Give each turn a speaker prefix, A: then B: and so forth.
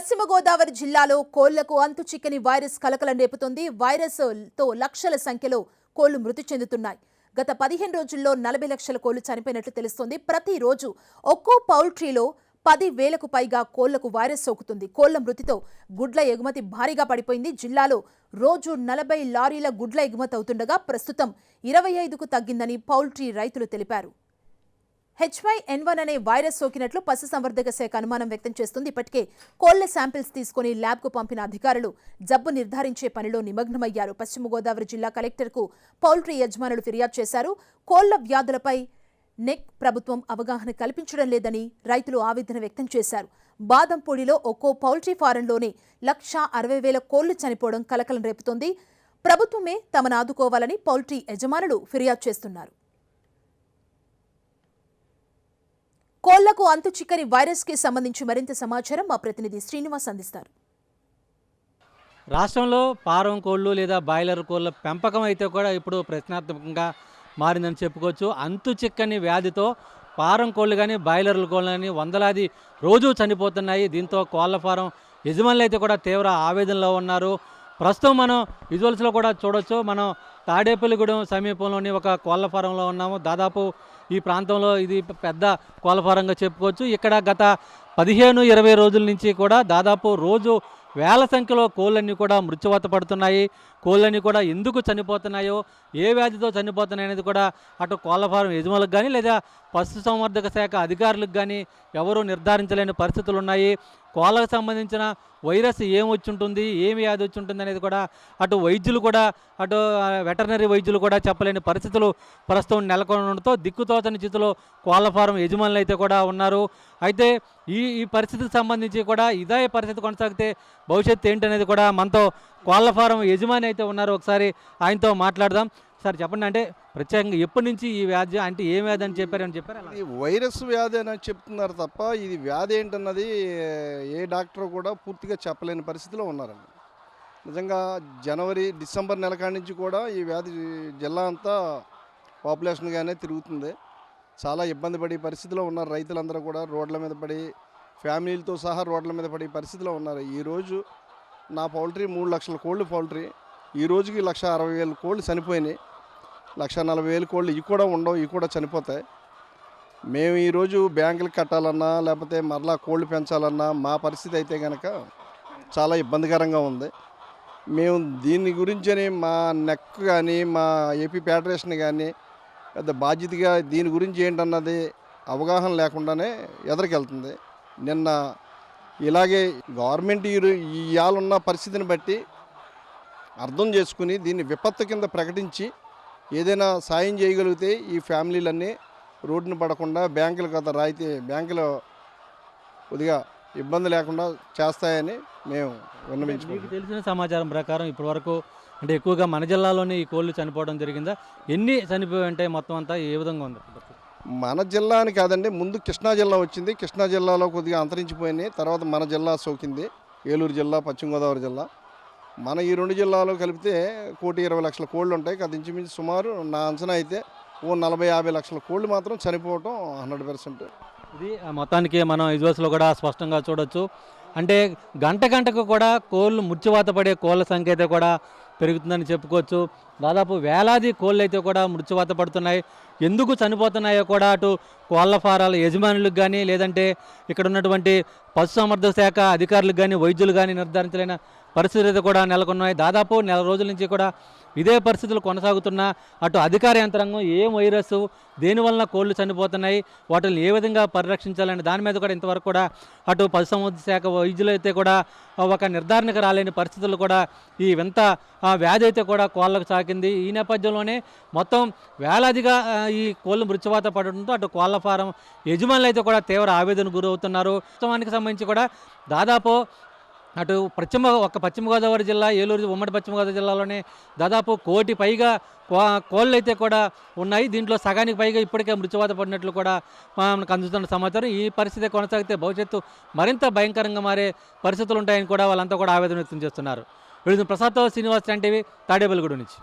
A: పశ్చిమ గోదావరి జిల్లాలో కోళ్లకు అంతు చిక్కని వైరస్ కలకలం రేపుతోంది. వైరస్ తో లక్షల సంఖ్యలో కోళ్లు మృతి చెందుతున్నాయి. గత 15 రోజుల్లో 40 లక్షల కోళ్లు చనిపోయినట్లు తెలుస్తోంది. ప్రతిరోజు ఒక్కో పౌల్ట్రీలో 10,000కు పైగా కోళ్లకు వైరస్ సోకుతుంది. కోళ్ల మృతితో గుడ్ల ఎగుమతి భారీగా పడిపోయింది. జిల్లాలో రోజు 40 లారీల గుడ్ల ఎగుమతి అవుతుండగా ప్రస్తుతం 25కు తగ్గిందని పౌల్ట్రీ రైతులు తెలిపారు. H5N1 అనే వైరస్ సోకినట్లు పశుసంవర్ధక శాఖ అనుమానం వ్యక్తం చేస్తుంది. ఇప్పటికే కోళ్ల శాంపిల్స్ తీసుకుని ల్యాబ్కు పంపిన అధికారులు జబ్బు నిర్ధారించే పనిలో నిమగ్నమయ్యారు. పశ్చిమ గోదావరి జిల్లా కలెక్టర్కు పౌల్ట్రీ యజమానులు ఫిర్యాదు చేశారు. కోళ్ల వ్యాధులపై ప్రభుత్వం అవగాహన కల్పించడం లేదని రైతులు ఆవేదన వ్యక్తం చేశారు. బాదంపూడిలో ఒక్కో పౌల్ట్రీ ఫారంలోనే 1,60,000 కోళ్లు చనిపోవడం కలకలం రేపుతోంది. ప్రభుత్వమే తమను ఆదుకోవాలని పౌల్ట్రీ యజమానులు ఫిర్యాదు చేస్తున్నారు. కోళ్లకు అంతు చిక్కని వైరస్ కి సంబంధించి మరింత సమాచారం మా ప్రతినిధి శ్రీనివాస్ అందిస్తారు.
B: రాష్ట్రంలో ఫారం కోళ్లు లేదా బాయిలర్ కోళ్ల పెంపకం అయితే కూడా ఇప్పుడు ప్రశ్నార్థకంగా మారిందని చెప్పుకోవచ్చు. అంతు చిక్కని వ్యాధితో ఫారం కోళ్లు కానీ బాయిలర్ కోళ్ళు కానీ వందలాది రోజు చనిపోతున్నాయి. దీంతో కోళ్ల ఫారం యజమానులు అయితే కూడా తీవ్ర ఆవేదనలో ఉన్నారు. ప్రస్తుతం మనం విజువల్స్లో కూడా చూడొచ్చు. మనం తాడేపల్లిగూడెం సమీపంలోని ఒక కోళ్ల ఫారంలో ఉన్నాము. దాదాపు ఈ ప్రాంతంలో ఇది పెద్ద కోళ్ల ఫారంగా చెప్పుకోవచ్చు. ఇక్కడ గత 15-20 రోజుల నుంచి కూడా దాదాపు రోజు వేల సంఖ్యలో కోళ్ళన్నీ కూడా మృత్యువాత పడుతున్నాయి. కోళ్ళన్నీ కూడా ఎందుకు చనిపోతున్నాయో, ఏ వ్యాధితో చనిపోతున్నాయి అనేది కూడా అటు కోళ్ల ఫారం యజమానులకు కానీ లేదా పశుసంవర్ధక శాఖ అధికారులకు కానీ ఎవరూ నిర్ధారించలేని పరిస్థితులు ఉన్నాయి. కోళ్ళకు సంబంధించిన వైరస్ ఏం వచ్చి ఉంటుంది, ఏమి వ్యాధి వచ్చి ఉంటుంది అనేది కూడా అటు వైద్యులు కూడా అటు వెటర్నరీ వైద్యులు కూడా చెప్పలేని పరిస్థితులు ప్రస్తుతం నెలకొనడంతో దిక్కుతోచని స్థితిలో కోళ్ల ఫారం యజమానులు అయితే కూడా ఉన్నారు. అయితే ఈ పరిస్థితికి సంబంధించి కూడా ఇదే పరిస్థితి కొనసాగితే భవిష్యత్తు ఏంటనేది కూడా మనతో కోళ్ల ఫారం యజమాని అయితే ఉన్నారు. ఒకసారి ఆయనతో మాట్లాడదాం. సార్ చెప్పండి, అంటే ప్రత్యేకంగా ఎప్పటి నుంచి ఈ వ్యాధి, అంటే ఏ వ్యాధి అని చెప్పారు?
C: ఈ వైరస్ వ్యాధి అని చెప్తున్నారు తప్ప ఇది వ్యాధి ఏంటన్నది ఏ డాక్టర్ కూడా పూర్తిగా చెప్పలేని పరిస్థితిలో ఉన్నారండి. నిజంగా డిసెంబర్ నెల కాడి నుంచి కూడా ఈ వ్యాధి జిల్లా అంతా పాపులేషన్గానే తిరుగుతుంది. చాలా ఇబ్బంది పడే పరిస్థితిలో ఉన్నారు. రైతులందరూ కూడా రోడ్ల మీద పడి, ఫ్యామిలీలతో సహా రోడ్ల మీద పడే పరిస్థితిలో ఉన్నారు. ఈరోజు నా పౌల్ట్రీ 3 లక్షల కోళ్ళు పౌల్ట్రీ, ఈ రోజుకి 1,60,000 కోళ్ళు చనిపోయినాయి. 1,40,000 కోళ్ళు ఇవి కూడా ఉండవు, ఇవి కూడా చనిపోతాయి. మేము ఈరోజు బ్యాంకులకు కట్టాలన్నా లేకపోతే మరలా కోళ్ళు పెంచాలన్నా మా పరిస్థితి అయితే కనుక చాలా ఇబ్బందికరంగా ఉంది. మేము దీని గురించి మా నెక్ కానీ మా ఏపీ ఫెడరేషన్ కానీ పెద్ద బాధ్యతగా దీని గురించి ఏంటన్నది అవగాహన లేకుండానే ఎదరికెళ్తుంది. నిన్న ఇలాగే గవర్నమెంట్ ఇవాళ పరిస్థితిని బట్టి అర్థం చేసుకుని దీన్ని విపత్తు కింద ప్రకటించి ఏదైనా సాయం చేయగలిగితే ఈ ఫ్యామిలీలన్నీ రోడ్డును పడకుండా బ్యాంకులో కొద్దిగా ఇబ్బంది లేకుండా చేస్తాయని మేము విన్నవించుకుంటాం.
B: మీకు తెలిసిన సమాచారం ప్రకారం ఇప్పటివరకు అంటే ఎక్కువగా మన జిల్లాలోనే ఈ కోళ్ళు చనిపోవడం జరిగిందా? ఎన్ని చనిపోయి ఉంటాయి మొత్తం అంతా? ఏ విధంగా ఉంది?
C: మన జిల్లా అని కాదండి, ముందు కృష్ణా జిల్లా వచ్చింది. కృష్ణా జిల్లాలో కొద్దిగా అంతరించిపోయినాయి. తర్వాత మన జిల్లా సోకింది, ఏలూరు జిల్లా, పశ్చిమ గోదావరి జిల్లా. మన ఈ 2 జిల్లాలో కలిపితే 1,20,00,000 కోళ్ళు ఉంటాయి. అది ఇంచుమించు సుమారు నా అంచనా అయితే 40-50 లక్షల కోళ్ళు మాత్రం చనిపోవటం 100%.
B: ఇది మొత్తానికి మనం విజువల్స్లో కూడా స్పష్టంగా చూడొచ్చు. అంటే గంటకు కూడా కోళ్ళు మృత్యువాత పడే కోళ్ళ సంఖ్య అయితే కూడా పెరుగుతుందని చెప్పుకోవచ్చు. దాదాపు వేలాది కోళ్ళు అయితే కూడా మృత్యువాత పడుతున్నాయి. ఎందుకు చనిపోతున్నాయో కూడా అటు కోళ్ల ఫారాల యజమానులకు కానీ లేదంటే ఇక్కడ ఉన్నటువంటి పశుసంవర్ధక శాఖ అధికారులకు కానీ వైద్యులు కానీ నిర్ధారించలేని పరిస్థితులు అయితే కూడా నెలకొన్నాయి. దాదాపు నెల రోజుల నుంచి కూడా ఇదే పరిస్థితులు కొనసాగుతున్నా అటు అధికార యంత్రాంగం ఏం వైరస్, దేనివలన కోళ్ళు చనిపోతున్నాయి, వాటిని ఏ విధంగా పరిరక్షించాలని దాని మీద కూడా ఇంతవరకు కూడా అటు పశుసంవర్ధక శాఖ వైద్యులు అయితే కూడా ఒక నిర్ధారణకు రాలేని పరిస్థితులు కూడా ఈ వింత వ్యాధి అయితే కూడా కోళ్ళకు సాకింది. ఈ నేపథ్యంలోనే మొత్తం వేలాదిగా ఈ కోళ్ళు మృత్యువాత పడడంతో అటు కోళ్ల ఫారం యజమానులు అయితే కూడా తీవ్ర ఆవేదన గురవుతున్నారు. వాస్తవానికి సంబంధించి కూడా దాదాపు అటు పశ్చిమ గోదావరి జిల్లా, ఏలూరు ఉమ్మడి పశ్చిమ గోదావరి జిల్లాలోనే దాదాపు 1 కోటి పైగా కోళ్ళు అయితే కూడా ఉన్నాయి. దీంట్లో సగానికి పైగా ఇప్పటికే మృత్యువాత పడినట్లు కూడా మనకు అందుతున్న సమాచారం. ఈ పరిస్థితి కొనసాగితే భవిష్యత్తు మరింత భయంకరంగా మారే పరిస్థితులు ఉంటాయని కూడా వాళ్ళంతా కూడా ఆవేదన వ్యక్తం చేస్తున్నారు. ప్రసాద్తో శ్రీనివాస్, టీవీ, తాడేపల్లిగూడెం నుంచి.